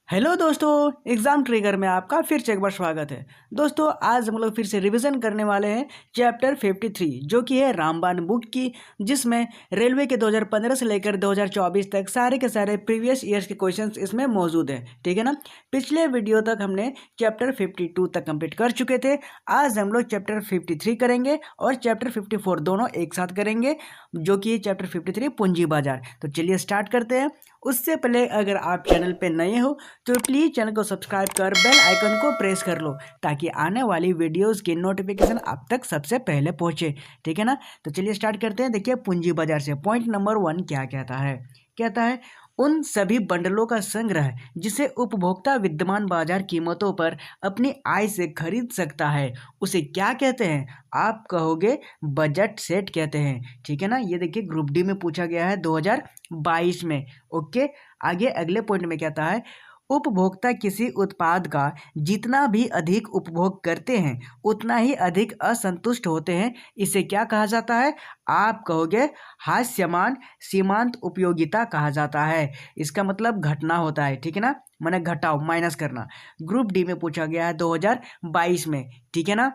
Hello दोस्तों, exam trigger में आपका फिर से एक बार स्वागत है। दोस्तों, आज हम लोग फिर से रिवीजन करने वाले हैं चैप्टर 53 जो कि है रामबाण बुक की, जिसमें रेलवे के 2015 से लेकर 2024 तक सारे के सारे प्रीवियस ईयर्स के क्वेश्चंस इसमें मौजूद हैं। ठीक है ना। पिछले वीडियो तक हमने चैप्टर 52 तक कंप्लीट कर चुके थे। आज हम लोग चैप्टर 53 करेंगे और चैप्टर 54 दोनों एक साथ करेंगे, जो कि चैप्टर 53 पूंजी बाजार। तो चलिए स्टार्ट करते हैं। उससे पहले अगर आप चैनल पे नए हो तो प्लीज़ चैनल को सब्सक्राइब कर बेल आइकन को प्रेस कर लो, ताकि आने वाली वीडियोस की नोटिफिकेशन आप तक सबसे पहले पहुंचे। ठीक है ना। तो चलिए स्टार्ट करते हैं। देखिए पूंजी बाजार से पॉइंट नंबर 1 क्या कहता है उन सभी बंडलों का संग्रह जिसे उपभोक्ता विद्यमान बाजार कीमतों पर अपनी आय से खरीद सकता है, उसे क्या कहते हैं? आप कहोगे बजट सेट कहते हैं। ठीक है ना। ये देखिए ग्रुप डी में पूछा गया है 2022 में। ओके, आगे अगले पॉइंट में कहता है उपभोक्ता किसी उत्पाद का जितना भी अधिक उपभोग करते हैं उतना ही अधिक असंतुष्ट होते हैं, इसे क्या कहा जाता है? आप कहोगे हास्यमान सीमांत उपयोगिता कहा जाता है। इसका मतलब घटना होता है। ठीक है ना, मैंने घटाओ माइनस करना। ग्रुप डी में पूछा गया है 2022 में। ठीक है ना।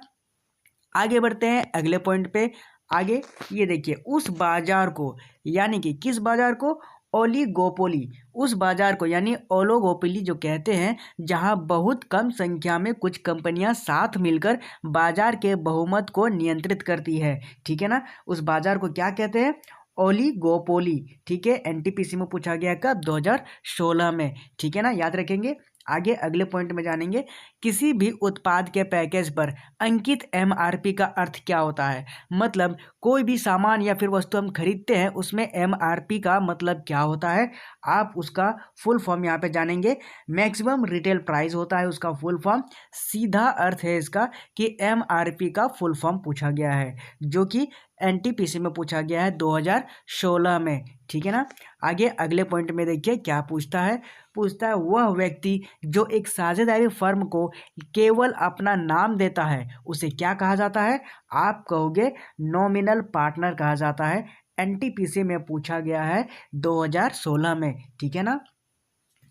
आगे बढ़ते हैं अगले पॉइंट पे। आगे ये देखिए उस बाजार को, यानी कि किस बाजार को? ओलिगोपोली। उस बाजार को यानी ओलिगोपोली जो कहते हैं, जहां बहुत कम संख्या में कुछ कंपनियां साथ मिलकर बाजार के बहुमत को नियंत्रित करती है। ठीक है ना। उस बाजार को क्या कहते हैं? ओलिगोपोली। ठीक है। एनटीपीसी में पूछा गया कब? 2016 में। ठीक है ना, याद रखेंगे। आगे अगले पॉइंट में जानेंगे किसी भी उत्पाद के पैकेज पर अंकित एमआरपी का अर्थ क्या होता है। मतलब कोई भी सामान या फिर वस्तु हम खरीदते हैं, उसमें एमआरपी का मतलब क्या होता है, आप उसका फुल फॉर्म यहाँ पे जानेंगे। मैक्सिमम रिटेल प्राइस होता है उसका फुल फॉर्म। सीधा अर्थ है इसका कि एमआरपी का फुल फॉर्म पूछा गया है, जो कि एनटीपीसी में पूछा गया है 2016 में। ठीक है ना। आगे अगले पॉइंट में देखिए क्या पूछता है वह व्यक्ति जो एक साझेदारी फर्म को केवल अपना नाम देता है, उसे क्या कहा जाता है? आप कहोगे नॉमिनल पार्टनर कहा जाता है। एनटीपीसी में पूछा गया है 2016 में। ठीक है ना।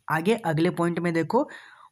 आगे अगले पॉइंट में देखो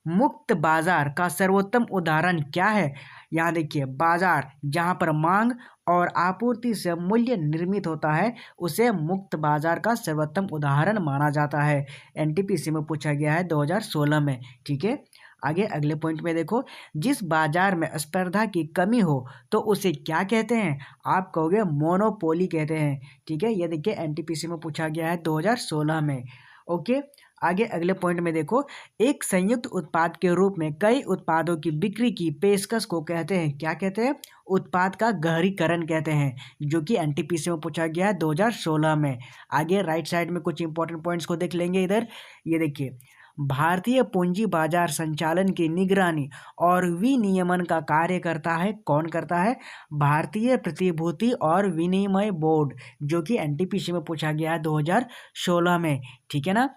मुक्त बाजार का सर्वोत्तम उदाहरण क्या है। यहाँ देखिए बाजार जहाँ पर मांग और आपूर्ति से मूल्य निर्मित होता है, उसे मुक्त बाजार का सर्वोत्तम उदाहरण माना जाता है। एनटीपीसी में पूछा गया है 2016 में। ठीक है। आगे अगले पॉइंट में देखो जिस बाजार में स्पर्धा की कमी हो तो उसे क्या कहते हैं? आप कहोगे मोनोपोली कहते हैं। ठीक है। ये देखिए एनटीपीसी में पूछा गया है 2016 में। ओके। आगे अगले पॉइंट में देखो एक संयुक्त उत्पाद के रूप में कई उत्पादों की बिक्री की पेशकश को कहते हैं, क्या कहते हैं? उत्पाद का गहरीकरण कहते हैं, जो कि एनटीपीसी में पूछा गया है 2016 में। आगे राइट साइड में कुछ इंपॉर्टेंट पॉइंट्स को देख लेंगे। इधर ये देखिए भारतीय पूंजी बाजार संचालन की निगरानी और विनियमन का कार्य करता है। कौन करता है? भारतीय प्रतिभूति और विनिमय बोर्ड, जो कि एनटीपीसी में पूछा गया है 2016 में। ठीक है ना।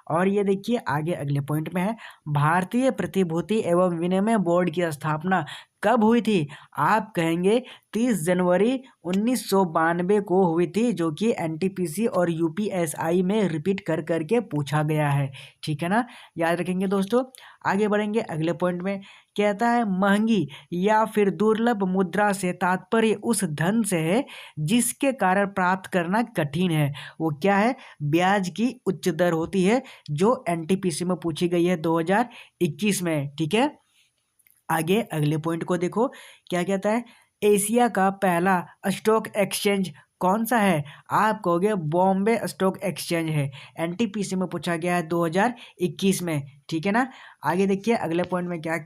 और ये देखिए आगे अगले पॉइंट में है भारतीय प्रतिभूति एवं विनिमय बोर्ड की स्थापना कब हुई थी? आप कहेंगे 30 जनवरी 1992 को हुई थी, जो कि एनटीपीसी और यूपीएसआई में रिपीट कर करके पूछा गया है। ठीक है ना, याद रखेंगे दोस्तों। आगे बढ़ेंगे अगले पॉइंट में। कहता है महंगी या फिर दुर्लभ मुद्रा से तात्पर्य उस धन से है जिसके कारण प्राप्त करना कठिन है। वो क्या है? ब्याज की उच्च दर होती है, जो एनटीपीसी में पूछी गई है 2021 में। ठीक है। आगे अगले पॉइंट को देखो क्या कहता है एशिया का पहला स्टॉक एक्सचेंज कौन सा है? आप कहोगे बॉम्बे स्टॉक एक्सचेंज है। एनटीपीसी में पूछा गया है 2021 में। ठीक है ना। आगे देखिए अगले पॉइंट में क्या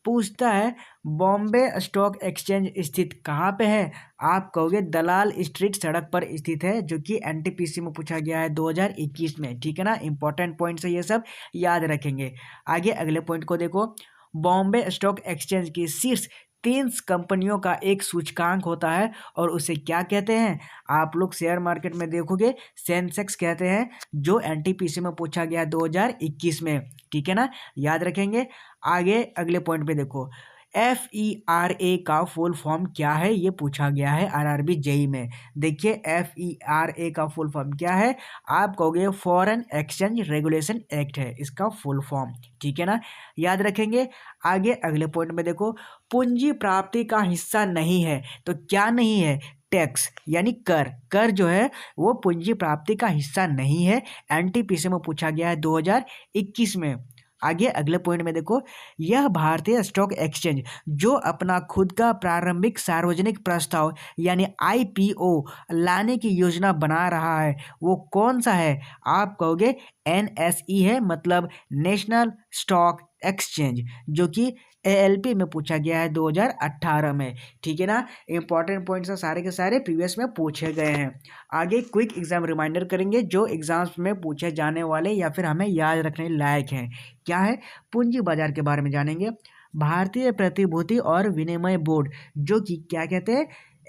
पूछता है बॉम्बे स्टॉक एक्सचेंज स्थित कहाँ पे है? आप कहोगे दलाल स्ट्रीट सड़क पर स्थित है, जो कि एनटीपीसी में पूछा गया है 2021 में। ठीक है ना। इंपॉर्टेंट पॉइंट्स है ये सब, याद रखेंगे। आगे अगले पॉइंट को देखो बॉम्बे स्टॉक एक्सचेंज की शीर्ष 30 कंपनियों का एक सूचकांक होता है, और उसे क्या कहते हैं? आप लोग शेयर मार्केट में देखोगे सेंसेक्स कहते हैं, जो एनटीपीसी में पूछा गया 2021 में। ठीक है ना, याद रखेंगे। आगे अगले पॉइंट पे देखो FERA का फुल फॉर्म क्या है, ये पूछा गया है RRB जेई में। देखिए FERA का फुल फॉर्म क्या है, आप कहोगे फॉरेन एक्सचेंज रेगुलेशन एक्ट है इसका फुल फॉर्म, ठीक है ना, याद रखेंगे। आगे अगले पॉइंट में देखो, पूंजी प्राप्ति का हिस्सा नहीं है, तो क्या नहीं है, टैक्स यानी कर। कर जो है वो पूंजी प्राप्ति का हिस्सा नहीं है, NTPC में पूछा गया है 2021 में। आगे अगले पॉइंट में देखो, यह भारतीय स्टॉक एक्सचेंज जो अपना खुद का प्रारंभिक सार्वजनिक प्रस्ताव यानी IPO लाने की योजना बना रहा है, वो कौन सा है, आप कहोगे NSE है, मतलब नेशनल स्टॉक एक्सचेंज, जो कि ALP में पूछा गया है 2018 में, ठीक है ना। इंपॉर्टेंट पॉइंट्स सारे के सारे प्रीवियस में पूछे गए हैं। आगे क्विक एग्जाम रिमाइंडर करेंगे जो एग्जाम्स में पूछे जाने वाले या फिर हमें याद रखने लायक हैं। क्या है, पूंजी बाजार के बारे में जानेंगे। भारतीय प्रतिभूति और विनिमय बोर्ड, जो कि क्या कहते हैं,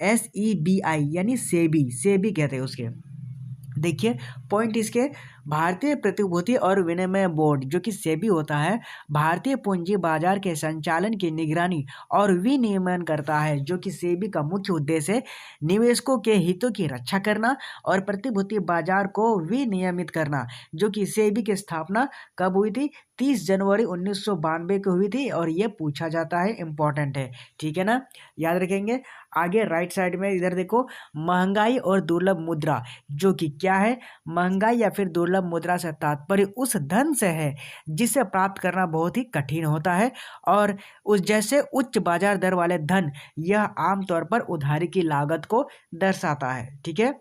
SEBI यानी सेबी, सेबी कहते हैं उसके। देखिए पॉइंट इसके, भारतीय प्रतिभूति और विनिमय बोर्ड जो कि सेबी होता है, भारतीय पूंजी बाजार के संचालन की निगरानी और विनियमन करता है, जो कि सेबी का मुख्य उद्देश्य है निवेशकों के हितों की रक्षा करना और प्रतिभूति बाजार को विनियमित करना। जो कि सेबी की स्थापना कब हुई थी, 30 जनवरी 1992 को हुई थी, और ये पूछा जाता है, इंपॉर्टेंट है, ठीक है ना, याद रखेंगे। आगे राइट साइड में इधर देखो, महंगाई और दुर्लभ मुद्रा, जो कि क्या है, महंगाई या फिर दुर्लभ मुद्रा से तात्पर्य उस धन से है जिसे प्राप्त करना बहुत ही कठिन होता है, और उस जैसे उच्च बाजार दर वाले धन, यह आमतौर पर उधारी की लागत को दर्शाता है, ठीक है।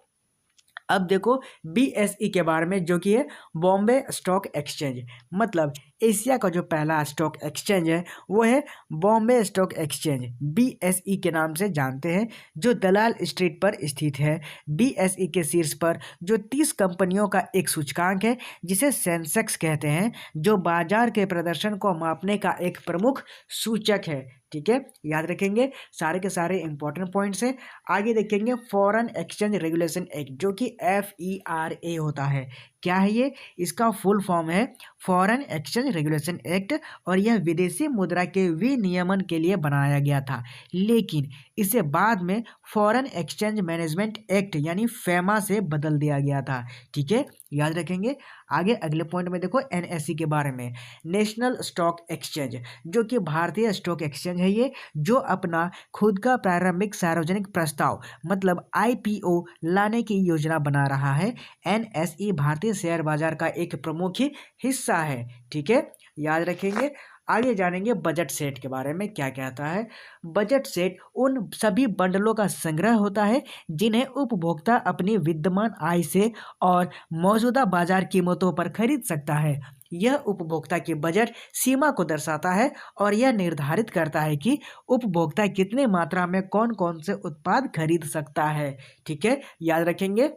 अब देखो BSE के बारे में, जो कि है बॉम्बे स्टॉक एक्सचेंज, मतलब एशिया का जो पहला स्टॉक एक्सचेंज है वो है बॉम्बे स्टॉक एक्सचेंज, BSE के नाम से जानते हैं, जो दलाल स्ट्रीट पर स्थित है। BSE के शीर्ष पर जो 30 कंपनियों का एक सूचकांक है जिसे सेंसेक्स कहते हैं, जो बाजार के प्रदर्शन को मापने का एक प्रमुख सूचक है, ठीक है, याद रखेंगे। सारे के सारे इंपॉर्टेंट पॉइंट्स हैं। आगे देखेंगे फॉरेन एक्सचेंज रेगुलेशन एक्ट, जो कि FERA होता है। क्या है ये, इसका फुल फॉर्म है फॉरेन एक्सचेंज रेगुलेशन एक्ट, और यह विदेशी मुद्रा के विनियमन के लिए बनाया गया था, लेकिन इसे बाद में फॉरेन एक्सचेंज मैनेजमेंट एक्ट यानी FEMA से बदल दिया गया था, ठीक है, याद रखेंगे। आगे अगले पॉइंट में देखो NSE के बारे में, नेशनल स्टॉक एक्सचेंज, जो कि भारतीय स्टॉक एक्सचेंज है ये, जो अपना खुद का प्रारंभिक सार्वजनिक प्रस्ताव मतलब IPO लाने की योजना बना रहा है। NSE भारतीय शेयर बाजार का एक प्रमुख हिस्सा है, ठीक है, याद रखेंगे। आगे जानेंगे बजट सेट के बारे में, क्या कहता है। बजट सेट उन सभी बंडलों का संग्रह होता है जिन्हें उपभोक्ता अपनी विद्यमान आय से और मौजूदा बाजार कीमतों पर खरीद सकता है। यह उपभोक्ता की बजट सीमा को दर्शाता है और यह निर्धारित करता है कि उपभोक्ता कितनी मात्रा में कौन कौन से उत्पाद खरीद सकता है, ठीक है, याद रखेंगे।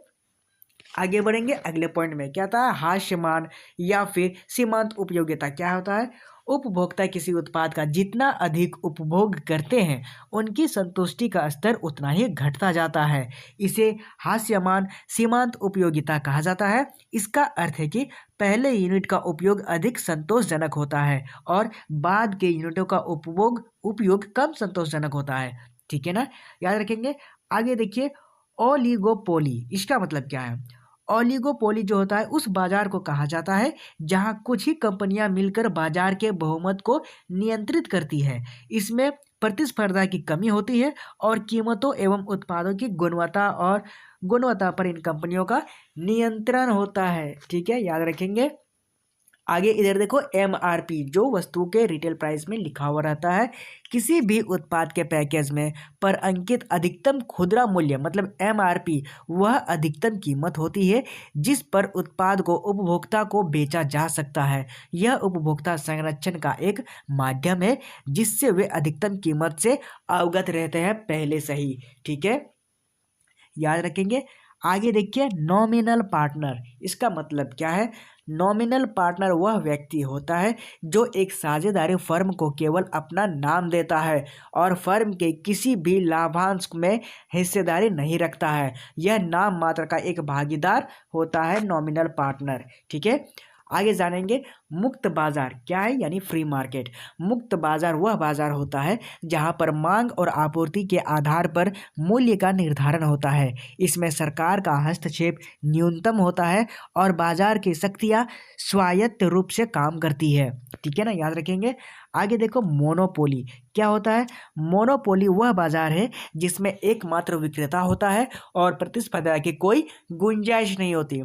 आगे बढ़ेंगे अगले पॉइंट में, क्या था, हास्यमान या फिर सीमांत उपयोगिता क्या होता है। उपभोक्ता किसी उत्पाद का जितना अधिक उपभोग करते हैं उनकी संतुष्टि का स्तर उतना ही घटता जाता है। इसे हास्यमान सीमांत उपयोगिता कहा जाता है। इसका अर्थ है कि पहले यूनिट का उपयोग अधिक संतोषजनक होता है और बाद के यूनिटों का उपयोग कम संतोषजनक होता है, ठीक है ना, याद रखेंगे। आगे देखिए ओलिगोपोली, इसका मतलब क्या है। ओलिगोपोली जो होता है उस बाजार को कहा जाता है जहां कुछ ही कंपनियां मिलकर बाजार के बहुमत को नियंत्रित करती है। इसमें प्रतिस्पर्धा की कमी होती है और कीमतों एवं उत्पादों की गुणवत्ता पर इन कंपनियों का नियंत्रण होता है, ठीक है, याद रखेंगे। आगे इधर देखो MRP, जो वस्तु के रिटेल प्राइस में लिखा हुआ रहता है। किसी भी उत्पाद के पैकेज में पर अंकित अधिकतम खुदरा मूल्य मतलब MRP वह अधिकतम कीमत होती है जिस पर उत्पाद को उपभोक्ता को बेचा जा सकता है। यह उपभोक्ता संरक्षण का एक माध्यम है जिससे वे अधिकतम कीमत से अवगत रहते हैं पहले से ही, ठीक है, याद रखेंगे। आगे देखिए नॉमिनल पार्टनर, इसका मतलब क्या है। नॉमिनल पार्टनर वह व्यक्ति होता है जो एक साझेदारी फर्म को केवल अपना नाम देता है और फर्म के किसी भी लाभांश में हिस्सेदारी नहीं रखता है। यह नाम मात्र का एक भागीदार होता है, नॉमिनल पार्टनर, ठीक है। आगे जानेंगे मुक्त बाजार क्या है, यानी फ्री मार्केट। मुक्त बाजार वह बाजार होता है जहां पर मांग और आपूर्ति के आधार पर मूल्य का निर्धारण होता है। इसमें सरकार का हस्तक्षेप न्यूनतम होता है और बाजार की शक्तियां स्वायत्त रूप से काम करती है। ठीक है ना, याद रखेंगे। आगे देखो मोनोपोली क्या होता है। मोनोपोली वह बाजार है जिसमें एकमात्र विक्रेता होता है और प्रतिस्पर्धा की कोई गुंजाइश नहीं होती।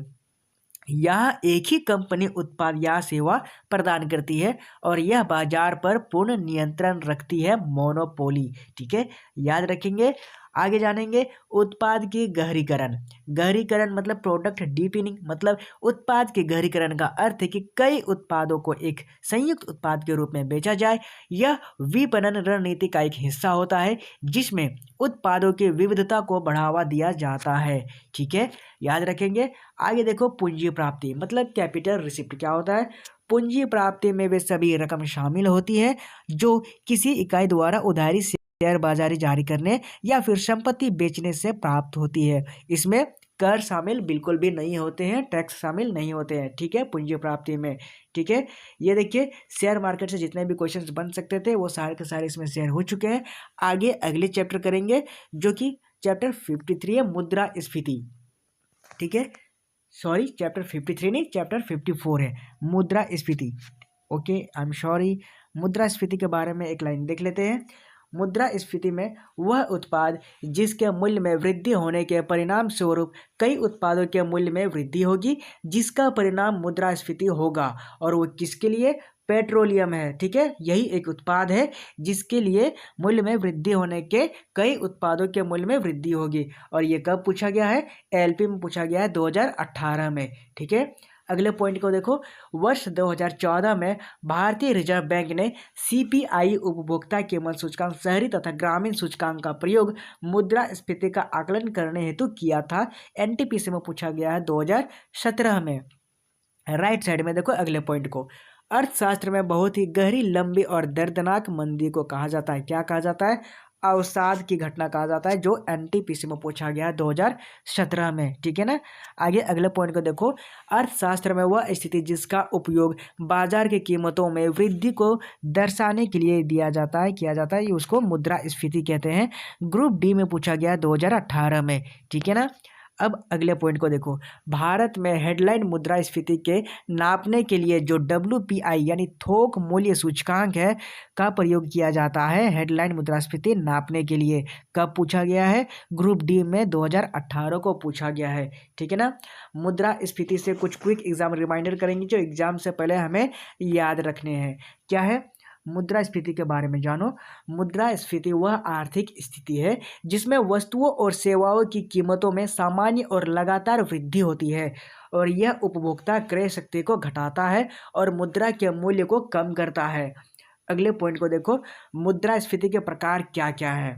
यहाँ एक ही कंपनी उत्पाद या सेवा प्रदान करती है और यह बाजार पर पूर्ण नियंत्रण रखती है, मोनोपोली। ठीक है, याद रखेंगे। आगे जानेंगे उत्पाद की गहरीकरण। गहरीकरण मतलब प्रोडक्ट डीपनिंग, मतलब उत्पाद के गहरीकरण का अर्थ है कि कई उत्पादों को एक संयुक्त उत्पाद के रूप में बेचा जाए। यह विपणन रणनीति का एक हिस्सा होता है जिसमें उत्पादों की विविधता को बढ़ावा दिया जाता है। ठीक है, याद रखेंगे। आगे देखो पूंजी प्राप्ति मतलब कैपिटल रिसिप्ट क्या होता है। पूंजी प्राप्ति में वे सभी रकम शामिल होती है जो किसी इकाई द्वारा उधारी शेयर बाजारी जारी करने या फिर संपत्ति बेचने से प्राप्त होती है। इसमें कर शामिल बिल्कुल भी नहीं होते हैं, टैक्स शामिल नहीं होते हैं। ठीक है, पूंजी प्राप्ति में। ठीक है, ये देखिए शेयर मार्केट से जितने भी क्वेश्चंस बन सकते थे वो सारे के सारे इसमें शेयर हो चुके हैं। आगे अगले चैप्टर करेंगे जो कि चैप्टर 53 है, मुद्रास्फीति। ठीक है, सॉरी चैप्टर 53 नहीं, चैप्टर 54 है, मुद्रास्फीति। Okay, I am sorry. मुद्रास्फीति के बारे में एक लाइन देख लेते हैं। मुद्रास्फीति में वह उत्पाद जिसके मूल्य में वृद्धि होने के परिणाम स्वरूप कई उत्पादों के मूल्य में वृद्धि होगी, जिसका परिणाम मुद्रास्फीति होगा। और वो किसके लिए? पेट्रोलियम है। ठीक है, यही एक उत्पाद है जिसके लिए मूल्य में वृद्धि होने के कई उत्पादों के मूल्य में वृद्धि होगी। और ये कब पूछा गया है? एलपी में पूछा गया है 2018 में। ठीक है, अगले पॉइंट को देखो। वर्ष 2014 में भारतीय रिजर्व बैंक ने सीपीआई उपभोक्ता कीमत सूचकांक शहरी तथा ग्रामीण सूचकांक का प्रयोग मुद्रास्फीति का आकलन करने हेतु किया था। एनटीपीसी में पूछा गया है 2017 में। राइट साइड में देखो अगले पॉइंट को। अर्थशास्त्र में बहुत ही गहरी, लंबी और दर्दनाक मंदी को कहा जाता है। क्या कहा जाता है? अवसाद की घटना कहा जाता है, जो एनटीपीसी में पूछा गया 2017 में। ठीक है ना। आगे अगले पॉइंट को देखो। अर्थशास्त्र में वह स्थिति जिसका उपयोग बाजार की कीमतों में वृद्धि को दर्शाने के लिए किया जाता है, ये उसको मुद्रास्फीति कहते हैं। ग्रुप डी में पूछा गया 2018 में। ठीक है ना। अब अगले पॉइंट को देखो। भारत में हेडलाइन मुद्रास्फीति के नापने के लिए जो WPI यानी थोक मूल्य सूचकांक है का प्रयोग किया जाता है हेडलाइन मुद्रास्फीति नापने के लिए। कब पूछा गया है? ग्रुप डी में 2018 को पूछा गया है। ठीक है ना। मुद्रास्फीति से कुछ क्विक एग्जाम रिमाइंडर करेंगे जो एग्जाम से पहले हमें याद रखने हैं। क्या है? मुद्रास्फीति के बारे में जानो। मुद्रास्फीति वह आर्थिक स्थिति है जिसमें वस्तुओं और सेवाओं की कीमतों में सामान्य और लगातार वृद्धि होती है और यह उपभोक्ता क्रय शक्ति को घटाता है और मुद्रा के मूल्य को कम करता है। अगले पॉइंट को देखो। मुद्रास्फीति के प्रकार क्या क्या है?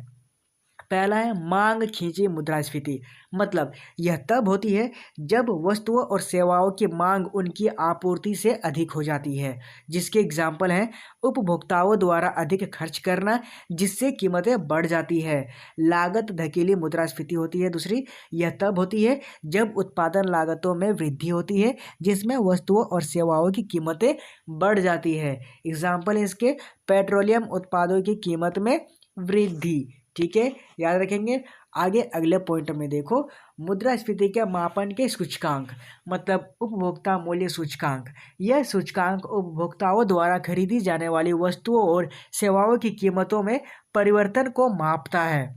पहला है मांग खींची मुद्रास्फीति, मतलब यह तब होती है जब वस्तुओं और सेवाओं की मांग उनकी आपूर्ति से अधिक हो जाती है, जिसके एग्जाम्पल हैं उपभोक्ताओं द्वारा अधिक खर्च करना जिससे कीमतें बढ़ जाती है। लागत धकेली मुद्रास्फीति होती है दूसरी। यह तब होती है जब उत्पादन लागतों में वृद्धि होती है जिसमें वस्तुओं और सेवाओं की कीमतें बढ़ जाती है। एग्जाम्पल है इसके पेट्रोलियम उत्पादों की कीमत में वृद्धि। ठीक है, याद रखेंगे। आगे अगले पॉइंट में देखो। मुद्रास्फीति के मापन के सूचकांक, मतलब उपभोक्ता मूल्य सूचकांक। यह सूचकांक उपभोक्ताओं द्वारा खरीदी जाने वाली वस्तुओं और सेवाओं की कीमतों में परिवर्तन को मापता है।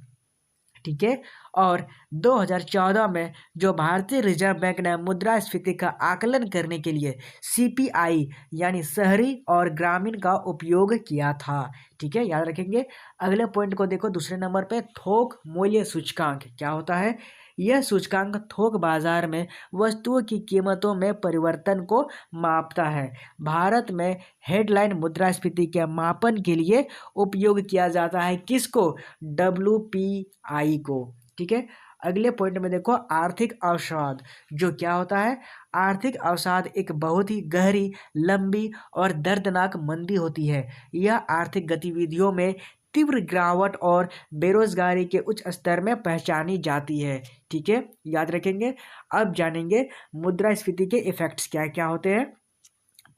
ठीक है। और 2014 में जो भारतीय रिजर्व बैंक ने मुद्रास्फीति का आकलन करने के लिए सीपीआई यानी शहरी और ग्रामीण का उपयोग किया था। ठीक है, याद रखेंगे। अगले पॉइंट को देखो। दूसरे नंबर पे थोक मूल्य सूचकांक क्या होता है? यह सूचकांक थोक बाजार में वस्तुओं की कीमतों में परिवर्तन को मापता है। भारत में हेडलाइन मुद्रास्फीति के मापन के लिए उपयोग किया जाता है किसको? WPI को। ठीक है। अगले पॉइंट में देखो आर्थिक अवसाद, जो क्या होता है? आर्थिक अवसाद एक बहुत ही गहरी, लंबी और दर्दनाक मंदी होती है। यह आर्थिक गतिविधियों में तीव्र गिरावट और बेरोजगारी के उच्च स्तर में पहचानी जाती है। ठीक है, याद रखेंगे। अब जानेंगे मुद्रास्फीति के इफेक्ट्स क्या क्या होते हैं।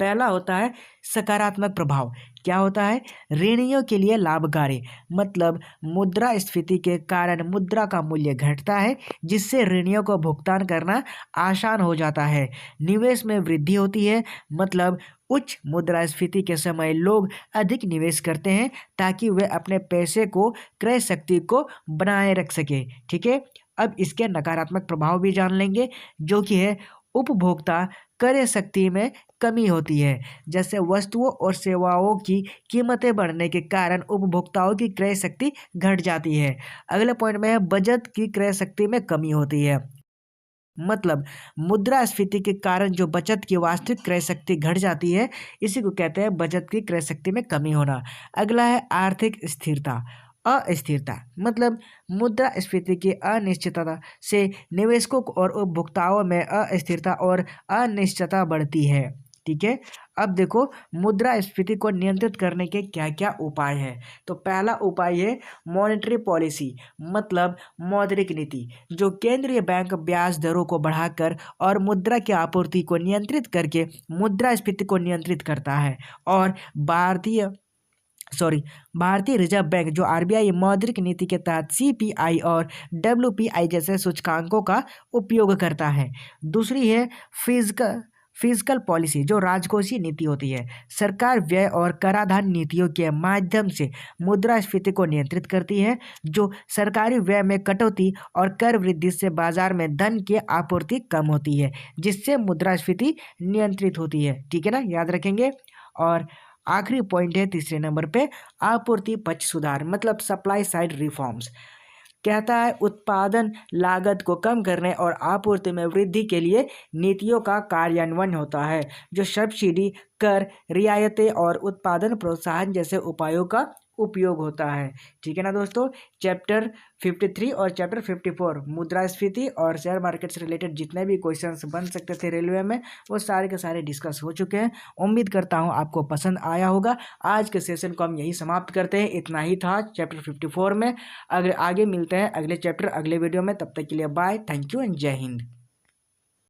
पहला होता है सकारात्मक प्रभाव। क्या होता है? ऋणियों के लिए लाभकारी, मतलब मुद्रास्फीति के कारण मुद्रा का मूल्य घटता है, जिससे ऋणियों को भुगतान करना आसान हो जाता है। निवेश में वृद्धि होती है, मतलब उच्च मुद्रास्फीति के समय लोग अधिक निवेश करते हैं ताकि वे अपने पैसे को, क्रय शक्ति को बनाए रख सके। ठीक है, अब इसके नकारात्मक प्रभाव भी जान लेंगे, जो कि है उपभोक्ता क्रय शक्ति में कमी होती है। जैसे वस्तुओं और सेवाओं की कीमतें बढ़ने के कारण उपभोक्ताओं की क्रय शक्ति घट जाती है। अगले पॉइंट में है बचत की क्रय शक्ति में कमी होती है, मतलब मुद्रास्फीति के कारण जो बचत की वास्तविक क्रय शक्ति घट जाती है, इसी को कहते हैं बचत की क्रय शक्ति में कमी होना। अगला है आर्थिक स्थिरता। अस्थिरता मतलब मुद्रास्फीति की अनिश्चितता से निवेशकों और उपभोक्ताओं में अस्थिरता और अनिश्चितता बढ़ती है। ठीक है, अब देखो मुद्रास्फीति को नियंत्रित करने के क्या क्या उपाय हैं। तो पहला उपाय है मॉनेटरी पॉलिसी, मतलब मौद्रिक नीति, जो केंद्रीय बैंक ब्याज दरों को बढ़ाकर और मुद्रा की आपूर्ति को नियंत्रित करके मुद्रास्फीति को नियंत्रित करता है। और भारतीय रिजर्व बैंक जो आरबीआई मौद्रिक नीति के तहत सीपीआई और डब्ल्यूपीआई जैसे सूचकांकों का उपयोग करता है। दूसरी है फिजिकल पॉलिसी, जो राजकोषीय नीति होती है। सरकार व्यय और कराधान नीतियों के माध्यम से मुद्रास्फीति को नियंत्रित करती है, जो सरकारी व्यय में कटौती और कर वृद्धि से बाजार में धन की आपूर्ति कम होती है, जिससे मुद्रास्फीति नियंत्रित होती है। ठीक है ना, याद रखेंगे। और आखिरी पॉइंट है तीसरे नंबर पे आपूर्ति पक्ष सुधार, मतलब सप्लाई साइड रिफॉर्म्स। कहता है उत्पादन लागत को कम करने और आपूर्ति में वृद्धि के लिए नीतियों का कार्यान्वयन होता है, जो सब्सिडी, कर, रियायतें और उत्पादन प्रोत्साहन जैसे उपायों का उपयोग होता है। ठीक है ना दोस्तों, चैप्टर 53 और चैप्टर 54 मुद्रास्फीति और शेयर मार्केट से रिलेटेड जितने भी क्वेश्चंस बन सकते थे रेलवे में, वो सारे के सारे डिस्कस हो चुके हैं। उम्मीद करता हूँ आपको पसंद आया होगा। आज के सेशन को हम यही समाप्त करते हैं। इतना ही था चैप्टर 54 में। अगर आगे मिलते हैं अगले चैप्टर अगले वीडियो में, तब तक के लिए बाय, थैंक यू एंड जय हिंद।